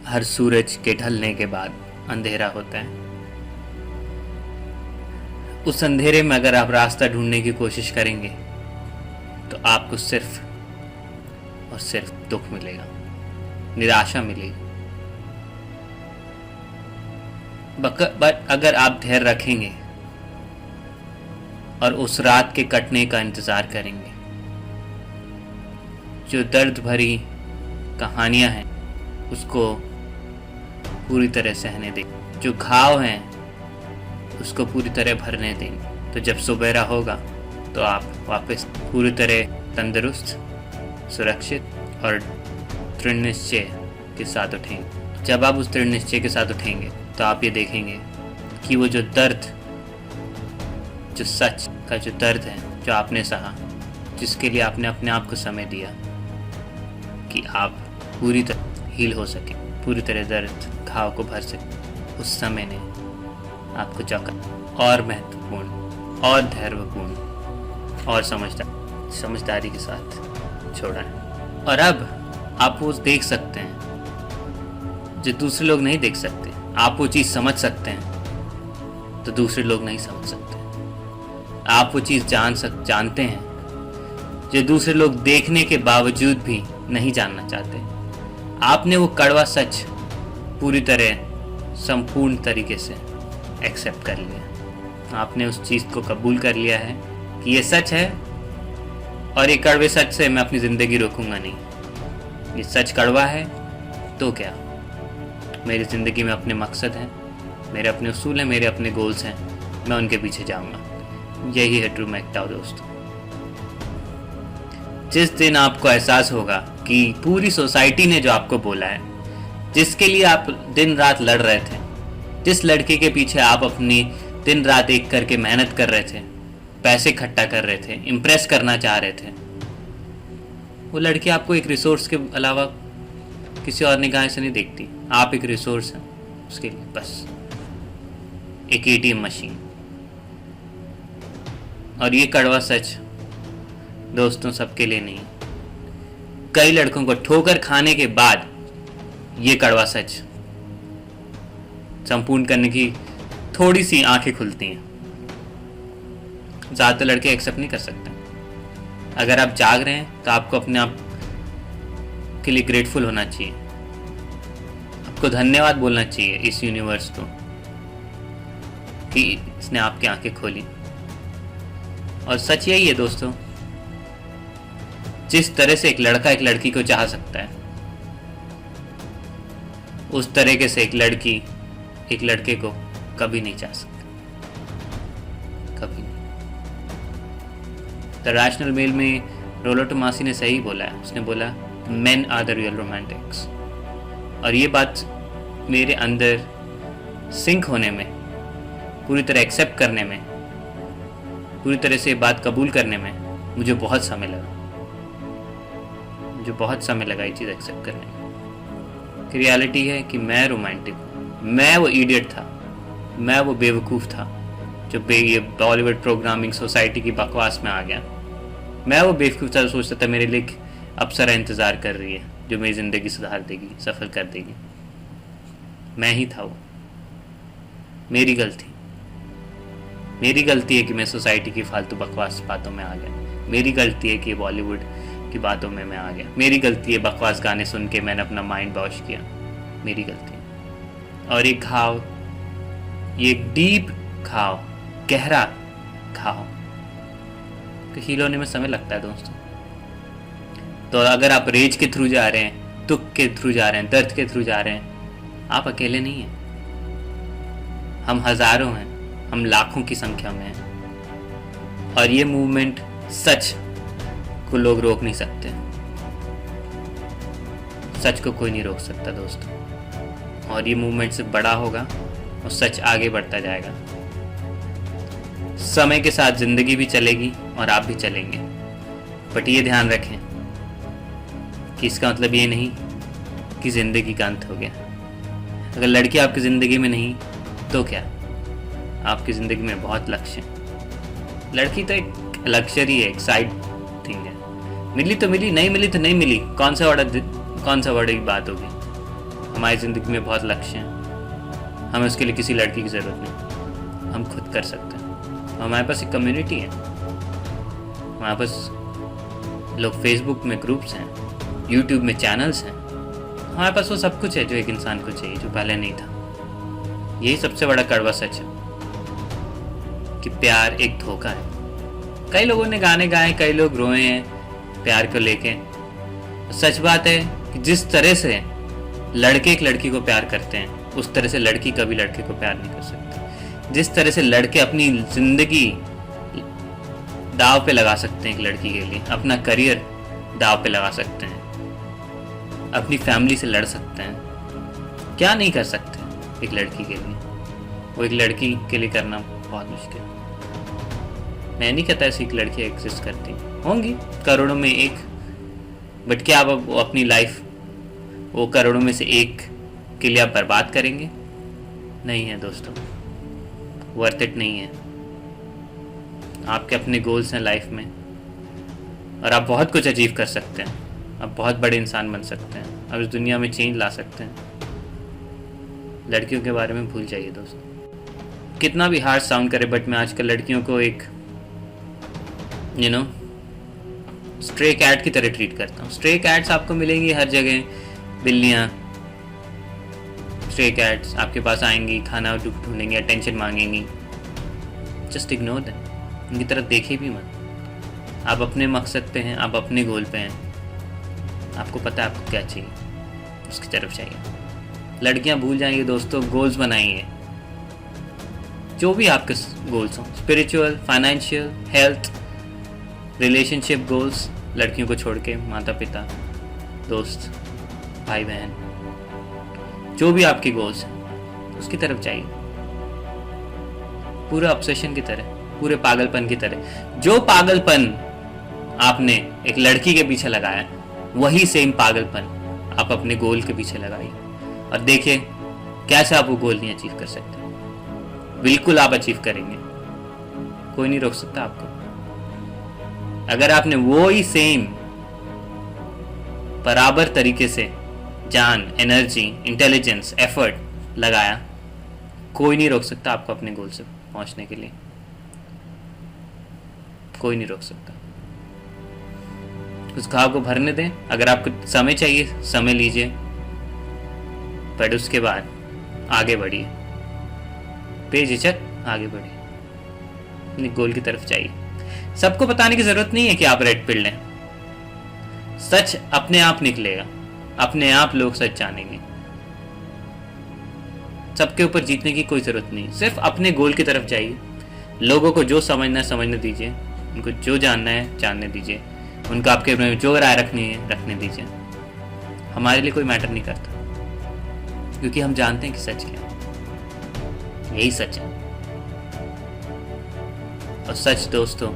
हर सूरज के ढलने के बाद अंधेरा होता है। उस अंधेरे में अगर आप रास्ता ढूंढने की कोशिश करेंगे तो आपको सिर्फ और सिर्फ दुख मिलेगा, निराशा मिलेगी। बट अगर आप धैर्य रखेंगे और उस रात के कटने का इंतजार करेंगे, जो दर्द भरी कहानियां हैं उसको पूरी तरह सहने दें, जो घाव हैं उसको पूरी तरह भरने दें, तो जब सुबेरा होगा तो आप वापस पूरी तरह तंदुरुस्त, सुरक्षित और दृढ़ निश्चय के साथ उठेंगे। जब आप उस दृढ़ निश्चय के साथ उठेंगे तो आप ये देखेंगे कि वो जो दर्द, जो सच का जो दर्द है जो आपने सहा, जिसके लिए आपने अपने आप को समय दिया कि आप पूरी तरह हील हो सके, पूरी तरह दर्द घाव को भर सके, उस समय ने आपको जाकर और महत्वपूर्ण और धैर्यपूर्ण और समझदारी के साथ छोड़ा है। और अब आप वो देख सकते हैं जो दूसरे लोग नहीं देख सकते। आप वो चीज़ समझ सकते हैं तो दूसरे लोग नहीं समझ सकते। आप वो चीज़ जानते हैं जो दूसरे लोग देखने के बावजूद भी नहीं जानना चाहते। आपने वो कड़वा सच पूरी तरह संपूर्ण तरीके से एक्सेप्ट कर लिया। आपने उस चीज़ को कबूल कर लिया है कि ये सच है और ये कड़वे सच से मैं अपनी ज़िंदगी रोकूंगा नहीं। ये सच कड़वा है तो क्या, मेरी ज़िंदगी में अपने मकसद हैं, मेरे अपने उसूल हैं, मेरे अपने गोल्स हैं, मैं उनके पीछे जाऊंगा। यही है ट्रू मैकटाओ दोस्तों। जिस दिन आपको एहसास होगा कि पूरी सोसाइटी ने जो आपको बोला है, जिसके लिए आप दिन रात लड़ रहे थे, जिस लड़के के पीछे आप अपनी दिन रात एक करके मेहनत कर रहे थे, पैसे इकट्ठा कर रहे थे, इम्प्रेस करना चाह रहे थे, वो लड़की आपको एक रिसोर्स के अलावा किसी और निगाह से नहीं देखती। आप एक रिसोर्स हैं उसके लिए, बस एक एटीएम मशीन। और ये कड़वा सच दोस्तों सबके लिए नहीं। कई लड़कों को ठोकर खाने के बाद ये कड़वा सच संपूर्ण करने की थोड़ी सी आंखें खुलती हैं। ज़्यादातर लड़के एक्सेप्ट नहीं कर सकते। अगर आप जाग रहे हैं तो आपको अपने आप के लिए ग्रेटफुल होना चाहिए, आपको धन्यवाद बोलना चाहिए इस यूनिवर्स को कि इसने आपकी आंखें खोली। और सच यही है दोस्तों, जिस तरह से एक लड़का एक लड़की को चाह सकता है, उस तरीके से एक लड़की एक लड़के को कभी नहीं चाह सकती, कभी नहीं। द रैशनल मेल में रोलो टोमासी ने सही बोला है। उसने बोला men are the real romantics. और ये बात मेरे अंदर सिंक होने में, पूरी तरह एक्सेप्ट करने में, पूरी तरह से बात कबूल करने में मुझे बहुत समय लगा। मुझे बहुत समय लगा ये चीज़ एक्सेप्ट करने में कि रियलिटी है कि मैं रोमांटिक हूँ। मैं वो इडियट था, मैं वो बेवकूफ़ था जो ये बॉलीवुड प्रोग्रामिंग सोसाइटी की बकवास में आ गया। मैं वो बेवकूफ़ था जो सोचता था मेरे लिए अप्सरा इंतज़ार कर रही है जो मेरी ज़िंदगी सुधार देगी, सफल कर देगी। मैं ही था वो। मेरी गलती है कि मैं सोसाइटी की फालतू बकवास बातों में आ गया। मेरी गलती है कि बॉलीवुड की बातों में मैं आ गया। मेरी गलती है बकवास गाने सुन के मैंने अपना माइंड वॉश किया। मेरी गलती है। और एक घाव, ये डीप घाव, गहरा घाव तो हील होने में समय लगता है दोस्तों। तो अगर आप रेज के थ्रू जा रहे हैं, दुख के थ्रू जा रहे हैं, दर्द के थ्रू जा रहे हैं, आप अकेले नहीं हैं। हम हजारों हैं, हम लाखों की संख्या में हैं। और ये मूवमेंट सच को लोग रोक नहीं सकते। सच को कोई नहीं रोक सकता दोस्तों। और ये मूवमेंट सिर्फ बड़ा होगा और सच आगे बढ़ता जाएगा। समय के साथ जिंदगी भी चलेगी और आप भी चलेंगे। बट ये ध्यान रखें कि इसका मतलब ये नहीं कि जिंदगी का अंत हो गया। अगर लड़की आपकी जिंदगी में नहीं तो क्या, आपकी ज़िंदगी में बहुत लक्ष्य हैं। लड़की तो एक लक्ष्य है, एक साइड थिंग है। मिली तो मिली, नहीं मिली तो नहीं मिली, कौन सा बड़ी बात होगी। हमारी ज़िंदगी में बहुत लक्ष्य हैं, हमें उसके लिए किसी लड़की की ज़रूरत नहीं, हम खुद कर सकते हैं। हमारे पास एक कम्युनिटी है, हमारे पास लोग फेसबुक में ग्रुप्स हैं, यूट्यूब में चैनल्स हैं, हमारे पास वो सब कुछ है जो एक इंसान को चाहिए, जो पहले नहीं था। यही सबसे बड़ा कड़वा सच है कि प्यार एक धोखा है। कई लोगों ने गाने गाए, कई लोग रोए हैं प्यार को लेके। सच बात है कि जिस तरह से लड़के एक लड़की को प्यार करते हैं, उस तरह से लड़की कभी लड़के को प्यार नहीं कर सकती। जिस तरह से लड़के अपनी जिंदगी दाव पे लगा सकते हैं एक लड़की के लिए, अपना करियर दाव पे लगा सकते हैं, अपनी फैमिली से लड़ सकते हैं, क्या नहीं कर सकते एक लड़की के लिए, वो एक लड़की के लिए करना बहुत मुश्किल है। मैं नहीं कहता ऐसी एक लड़की एग्जिस्ट करती होंगी, करोड़ों में एक, बट क्या आप अपनी लाइफ वो करोड़ों में से एक के लिए आप बर्बाद करेंगे? नहीं है दोस्तों, वर्थ इट नहीं है। आपके अपने गोल्स हैं लाइफ में और आप बहुत कुछ अचीव कर सकते हैं, आप बहुत बड़े इंसान बन सकते हैं, आप इस दुनिया में चेंज ला सकते हैं। लड़कियों के बारे में भूल जाइए दोस्तों। कितना भी हार्ड साउंड करे, बट मैं आजकल लड़कियों को एक स्ट्रे कैट की तरह ट्रीट करता हूँ। स्ट्रे कैट्स आपको मिलेंगी हर जगह, बिल्लियाँ स्ट्रे कैट्स आपके पास आएंगी, खाना ढूंढेंगी, अटेंशन मांगेंगी। जस्ट इग्नोर देम, उनकी तरफ देखिए भी मत। आप अपने मकसद पे हैं, आप अपने गोल पे हैं, आपको पता है आपको क्या चाहिए, उसकी तरफ चाहिए। लड़कियां भूल जाएंगी दोस्तों, गोल्स बनाइए, जो भी आपके गोल्स हों, spiritual, financial, health, relationship goals. लड़कियों को छोड़ के माता पिता, दोस्त, भाई बहन, जो भी आपके गोल्स हैं उसकी तरफ चाहिए, पूरे ऑब्सेशन की तरह, पूरे पागलपन की तरह। जो पागलपन आपने एक लड़की के पीछे लगाया, वही सेम पागलपन आप अपने गोल के पीछे लगाइए और देखिए कैसे आप वो गोल नहीं अचीव कर सकते। बिल्कुल आप अचीव करेंगे, कोई नहीं रोक सकता आपको। अगर आपने वो ही सेम बराबर तरीके से जान, एनर्जी, इंटेलिजेंस, एफर्ट लगाया, कोई नहीं रोक सकता आपको अपने गोल से पहुंचने के लिए, कोई नहीं रोक सकता। उस घाव को भरने दें। अगर आपको समय चाहिए, समय लीजिए, पर उसके बाद आगे बढ़िए, बेझिझक आगे बढ़िए, अपने गोल की तरफ चाहिए। सबको बताने की जरूरत नहीं है कि आप रेड पिल लें, सच अपने आप निकलेगा, अपने आप लोग सच जानेंगे। सबके ऊपर जीतने की कोई जरूरत नहीं, सिर्फ अपने गोल की तरफ जाइए। लोगों को जो समझना है समझने दीजिए, उनको जो जानना है जानने दीजिए, उनको आपके में जो राय रखनी है रखने दीजिए। हमारे लिए कोई मैटर नहीं करता, क्योंकि हम जानते हैं कि सच क्या है, यही सच है। और सच दोस्तों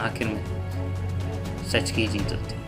आखिर में सच की जीत होती है।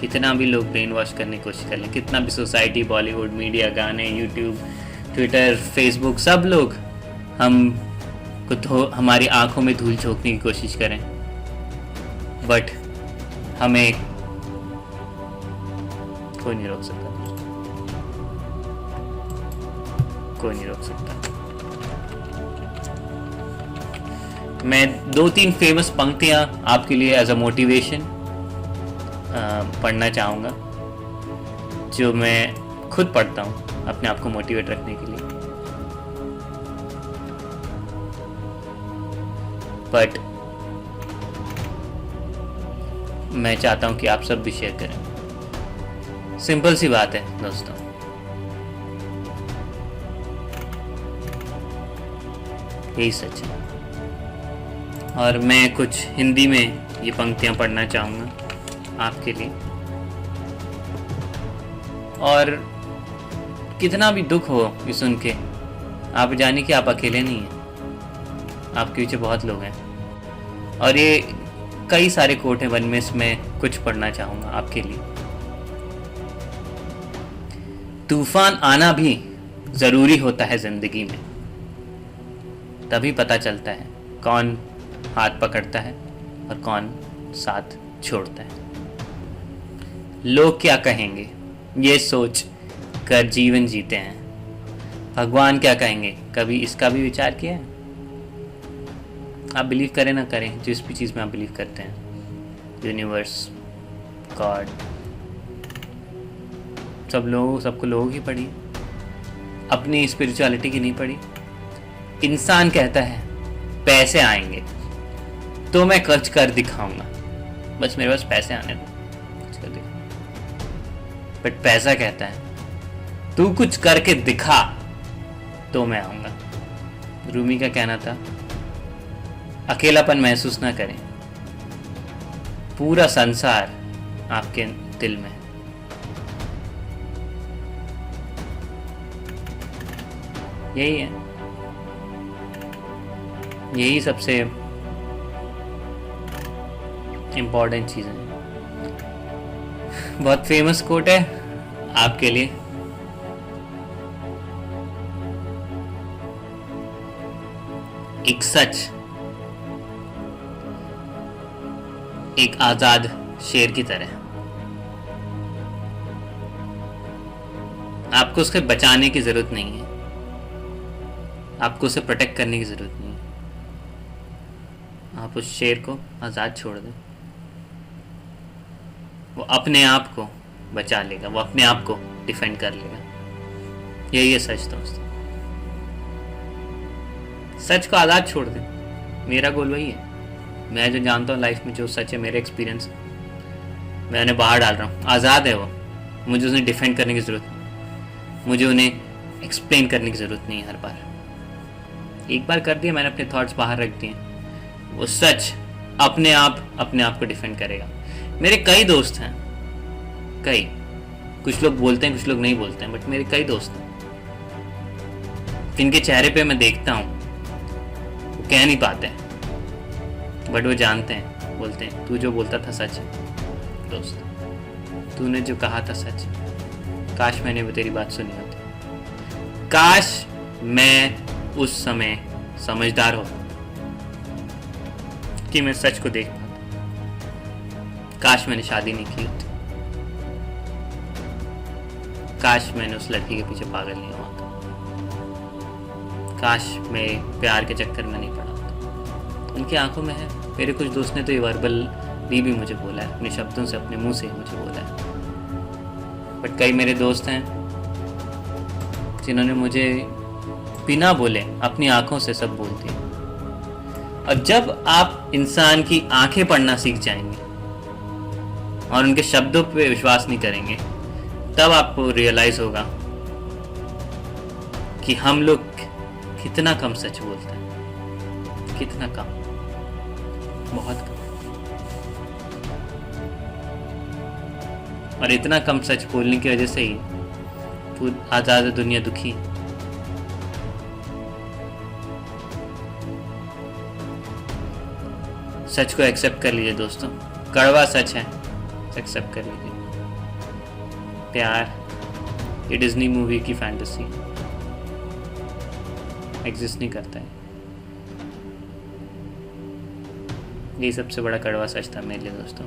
कितना भी लोग ब्रेन वॉश करने की कोशिश कर लें, कितना भी सोसाइटी, बॉलीवुड, मीडिया, गाने, यूट्यूब, ट्विटर, फेसबुक, सब लोग हम को हमारी आंखों में धूल झोंकने की कोशिश करें, बट हमें कोई नहीं रोक सकता, कोई नहीं रोक सकता। मैं 2-3 फेमस पंक्तियां आपके लिए एज अ मोटिवेशन पढ़ना चाहूँगा, जो मैं खुद पढ़ता हूँ अपने आप को मोटिवेट रखने के लिए। बट मैं चाहता हूँ कि आप सब भी शेयर करें। सिंपल सी बात है दोस्तों, यही सच है। और मैं कुछ हिंदी में ये पंक्तियां पढ़ना चाहूँगा आपके लिए। और कितना भी दुख हो ये सुन के, आप जानिए कि आप अकेले नहीं हैं, आपके पीछे बहुत लोग हैं। और ये कई सारे कोट हैं, वन में इसमें कुछ पढ़ना चाहूँगा आपके लिए। तूफान आना भी ज़रूरी होता है ज़िंदगी में, तभी पता चलता है कौन हाथ पकड़ता है और कौन साथ छोड़ता है। लोग क्या कहेंगे ये सोच कर जीवन जीते हैं। भगवान क्या कहेंगे, कभी इसका भी विचार किया है? आप बिलीव करें ना करें, जिस भी चीज़ में आप बिलीव करते हैं, यूनिवर्स, गॉड, सबको लोगों की पढ़ी, अपनी स्पिरिचुअलिटी की नहीं पढ़ी। इंसान कहता है पैसे आएंगे तो मैं खर्च कर दिखाऊंगा, बस मेरे पास पैसे आने दो, खर्च कर दिखा। बट पैसा कहता है तू कुछ करके दिखा तो मैं आऊंगा। रूमी का कहना था अकेलापन महसूस ना करें, पूरा संसार आपके दिल में। यही है, यही सबसे इम्पोर्टेंट चीज़ है। बहुत फेमस कोट है आपके लिए, एक सच एक आजाद शेर की तरह, आपको उसके बचाने की जरूरत नहीं है, आपको उसे प्रोटेक्ट करने की जरूरत नहीं है। आप उस शेर को आजाद छोड़ दें, वो अपने आप को बचा लेगा, वो अपने आप को डिफेंड कर लेगा। यही है सच दोस्तों, सच को आजाद छोड़ दें। मेरा गोल वही है। मैं जो जानता हूँ लाइफ में, जो सच है, मेरे एक्सपीरियंस मैं उन्हें बाहर डाल रहा हूँ। आज़ाद है वो, मुझे उन्हें डिफेंड करने की ज़रूरत नहीं, मुझे उन्हें एक्सप्लेन करने की ज़रूरत नहीं है। हर बार एक बार कर दिया मैंने, अपने थॉट्स बाहर रख दिए, वो सच अपने आप को डिफेंड करेगा। मेरे कई दोस्त हैं, कई, कुछ लोग बोलते हैं कुछ लोग नहीं बोलते हैं, बट मेरे कई दोस्त हैं जिनके चेहरे पे मैं देखता हूँ वो कह नहीं पाते, बट वो जानते हैं, बोलते हैं तू जो बोलता था सच है दोस्त, तूने जो कहा था सच है। काश मैंने वो तेरी बात सुनी होती, काश मैं उस समय समझदार होता कि मैं सच को देख पाता, काश मैंने शादी नहीं की होती, काश मैंने उस लड़की के पीछे पागल नहीं हुआ था, काश मैं प्यार के चक्कर में नहीं पड़ा था। उनकी आंखों में है। मेरे कुछ दोस्त ने तो ये वर्बल भी मुझे बोला है, अपने शब्दों से, अपने मुंह से मुझे बोला है। बट कई मेरे दोस्त हैं जिन्होंने मुझे बिना बोले अपनी आंखों से सब बोल दिया। और जब आप इंसान की आंखें पढ़ना सीख जाएंगे और उनके शब्दों पे विश्वास नहीं करेंगे, तब आपको रियलाइज होगा कि हम लोग कितना कम सच बोलते हैं, कितना कम, बहुत कम। और इतना कम सच बोलने की वजह से ही पूरी आजाद दुनिया दुखी। सच को एक्सेप्ट कर लीजिए दोस्तों, कड़वा सच है, एक्सेप्ट कर लीजिए। प्यार ये डिज्नी मूवी की फैंटेसी एग्जिस्ट नहीं करता है। ये सबसे बड़ा कड़वा सच था मेरे लिए दोस्तों।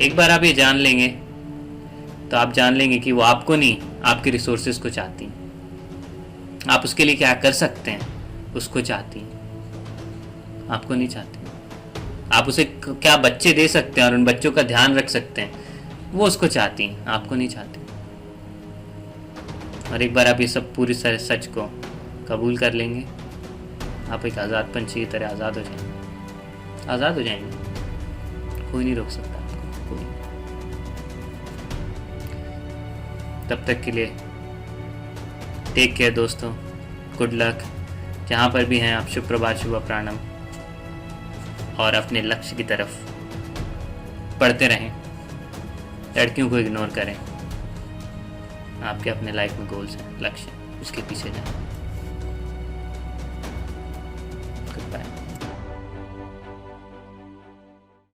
एक बार आप ये जान लेंगे तो आप जान लेंगे कि वो आपको नहीं, आपके रिसोर्सेज को चाहती, आप उसके लिए क्या कर सकते हैं उसको चाहती, आपको नहीं चाहती। आप उसे क्या बच्चे दे सकते हैं और उन बच्चों का ध्यान रख सकते हैं, वो उसको चाहती, आपको नहीं चाहती। और एक बार आप ये सब पूरी सच को कबूल कर लेंगे, आप एक आज़ाद पंछी की तरह आज़ाद हो जाएंगे, आज़ाद हो जाएंगे। कोई नहीं रोक सकता आपको, कोई। तब तक के लिए टेक केयर दोस्तों, गुड लक। जहाँ पर भी हैं आप, शुभ प्रभात, शुभ अपराह्नम, और अपने लक्ष्य की तरफ बढ़ते रहें। लड़कियों को इग्नोर करें, आपके अपने लाइफ में गोल्स हैं, लक्ष्य, उसके पीछे जाएं।